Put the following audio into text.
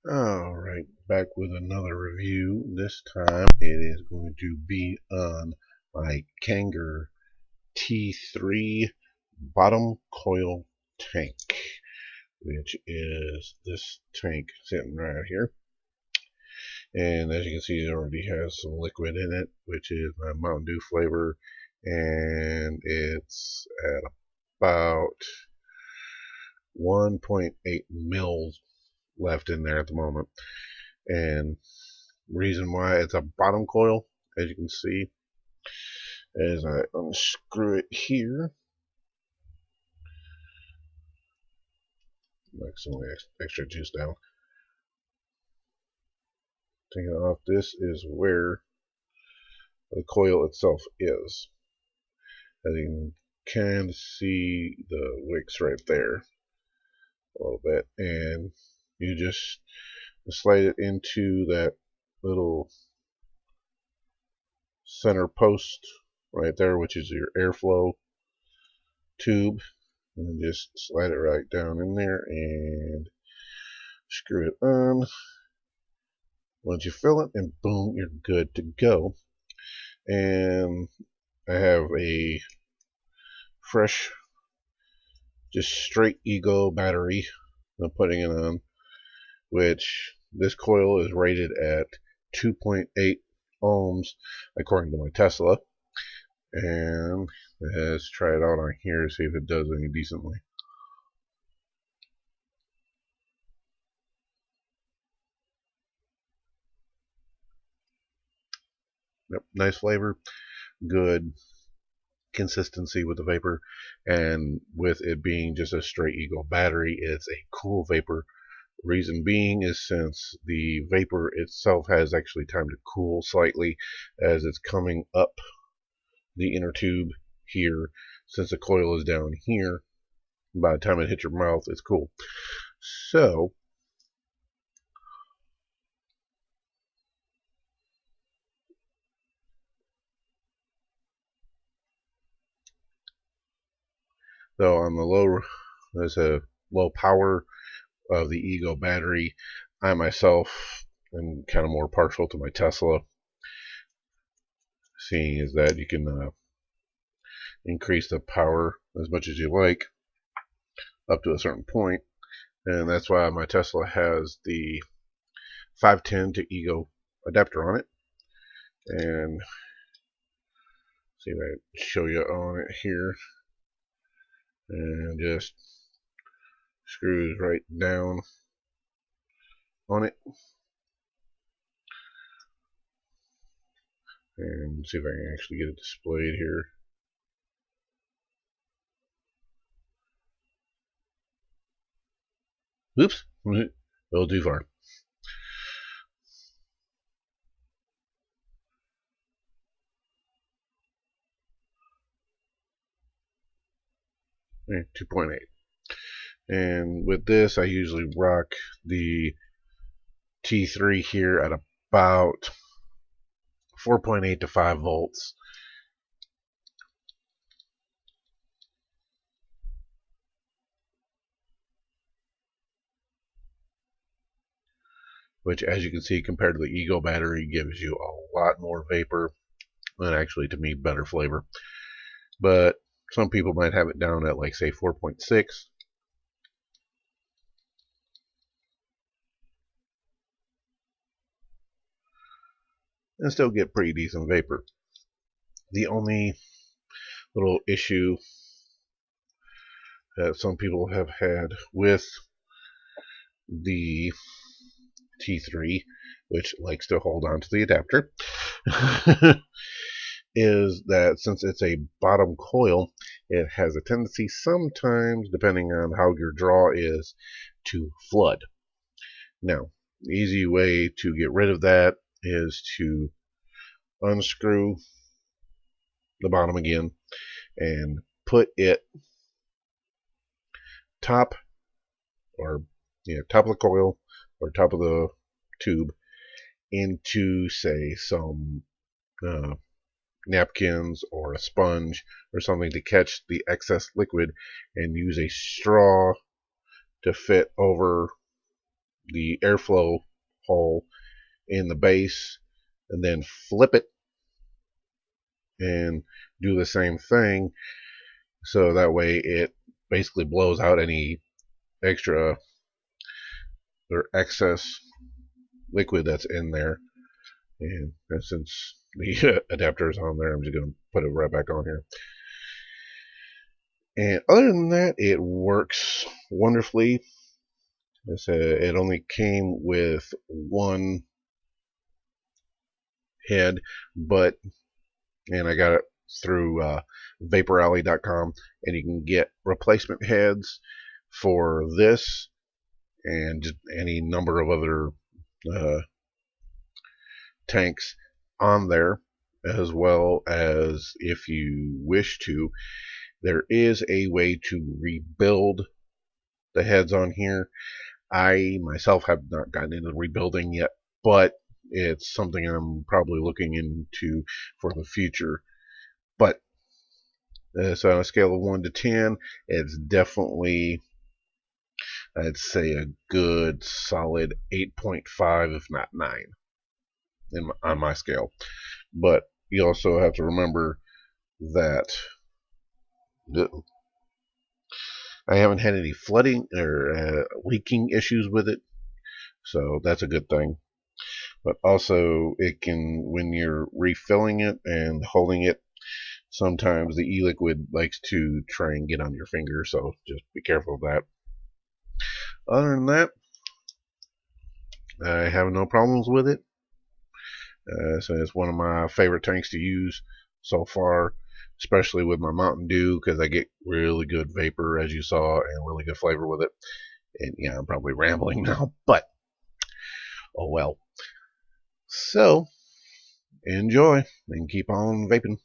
Alright, back with another review. This time it is going to be on my Kanger T3 bottom coil tank, which is this tank sitting right here. And as you can see, it already has some liquid in it, which is my Mountain Dew flavor, and it's at about 1.8 mils left in there at the moment. And reason why it's a bottom coil, as you can see, as I unscrew it here, knock some extra juice down. Taking it off, this is where the coil itself is. As you can see the wicks right there a little bit, and you just slide it into that little center post right there, which is your airflow tube, and just slide it right down in there and screw it on. Once you fill it, and boom, you're good to go. And I have a fresh, just straight Ego battery I'm putting it on, which this coil is rated at 2.8 ohms according to my Tesla. And let's try it out on here, see if it does any decently. Yep, nice flavor, good consistency with the vapor, and with it being just a straight Ego battery, it's a cool vapor. Reason being is since the vapor itself has actually time to cool slightly as it's coming up the inner tube here. Since the coil is down here, by the time it hits your mouth, it's cool. So though on the low, there's a low power of the Ego battery, I myself am kind of more partial to my Tesla, seeing is that you can increase the power as much as you like up to a certain point, and that's why my Tesla has the 510 to Ego adapter on it. And see if I can show you on it here, and just screws right down on it, and see if I can actually get it displayed here. Oops, a little too far. Okay, 2.8. And with this, I usually rock the T3 here at about 4.8 to 5 volts. Which, as you can see, compared to the Ego battery, gives you a lot more vapor, and actually, to me, better flavor. But some people might have it down at, like, say, 4.6. And still get pretty decent vapor. The only little issue that some people have had with the T3, which likes to hold on to the adapter, is that since it's a bottom coil, it has a tendency sometimes, depending on how your draw is, to flood. Now, the easy way to get rid of that is to unscrew the bottom again and put it top of the coil or top of the tube into, say, some napkins or a sponge or something to catch the excess liquid, and use a straw to fit over the airflow hole in the base, and then flip it and do the same thing, so that way it basically blows out any extra or excess liquid that's in there. And since the adapter is on there, I'm just going to put it right back on here. And other than that, it works wonderfully. It only came with one head, and I got it through vaporalley.com, and you can get replacement heads for this and just any number of other tanks on there, as well as, if you wish to, there is a way to rebuild the heads on here. I myself have not gotten into rebuilding yet, but it's something I'm probably looking into for the future. But so on a scale of 1 to 10, it's definitely, I'd say, a good solid 8.5, if not 9, on my scale. But you also have to remember that I haven't had any flooding or leaking issues with it, so that's a good thing. But also, it can, when you're refilling it and holding it, sometimes the e-liquid likes to try and get on your finger, so just be careful of that. Other than that, I have no problems with it. So it's one of my favorite tanks to use so far, especially with my Mountain Dew, because I get really good vapor, as you saw, and really good flavor with it. And yeah, I'm probably rambling now, but oh well. So enjoy and keep on vaping.